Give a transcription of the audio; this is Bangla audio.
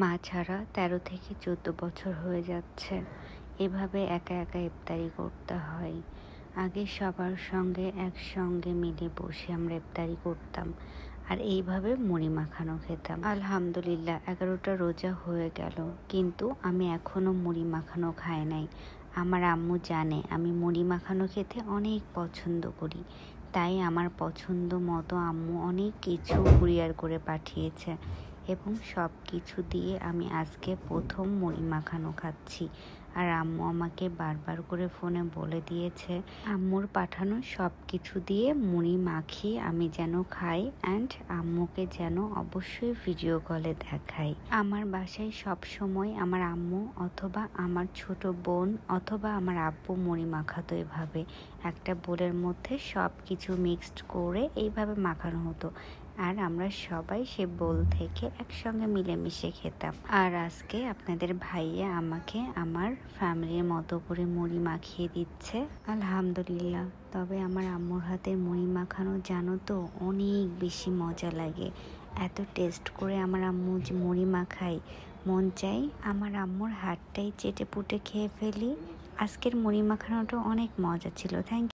মা ছাড়া ১৩ থেকে ১৪ বছর হয়ে যাচ্ছে। এভাবে একা একা ইফতারি করতে হয়। আগে সবার সঙ্গে একসঙ্গে মিলে বসে আমরা ইফতারি করতাম, আর এইভাবে মুড়ি মাখানো খেতাম। আলহামদুলিল্লাহ ১১টা রোজা হয়ে গেল, কিন্তু আমি এখনো মুড়ি মাখানো খাই নাই। আমার আম্মু জানে আমি মুড়ি মাখানো খেতে অনেক পছন্দ করি, তাই আমার পছন্দ মতো আম্মু অনেক কিছু কুরিয়ার করে পাঠিয়েছে এবং সব কিছু দিয়ে আমি আজকে প্রথম মুড়ি মাখানো খাচ্ছি। আর আম্মু আমাকে বারবার করে ফোনে বলে দিয়েছে আম্মুর পাঠানো সব কিছু দিয়ে মুড়ি মাখিয়ে আমি যেন খাই অ্যান্ড আম্মুকে যেন অবশ্যই ভিডিও কলে দেখাই। আমার বাসায় সব সময় আমার আম্মু অথবা আমার ছোট বোন অথবা আমার আব্বু মুড়ি মাখাতো এভাবে একটা বোলের মধ্যে সব কিছু মিক্সড করে এইভাবে মাখানো হতো, আর আমরা সবাই সে বোল থেকে একসঙ্গে মিলেমিশে খেতাম। আর আজকে আপনাদের ভাইয়া আমাকে আমার ফ্যামিলির মতো করে মুড়ি মাখিয়ে দিচ্ছে। আলহামদুলিল্লাহ। তবে আমার আম্মুর হাতের মুড়ি মাখানো জানো তো অনেক বেশি মজা লাগে। এত টেস্ট করে আমার আম্মু যে মুড়ি মাখায়, মন চাই আমার আম্মুর হাতটাই চেটে পুটে খেয়ে ফেলি। আজকের মুড়ি মাখানোটা অনেক মজা ছিল। থ্যাংক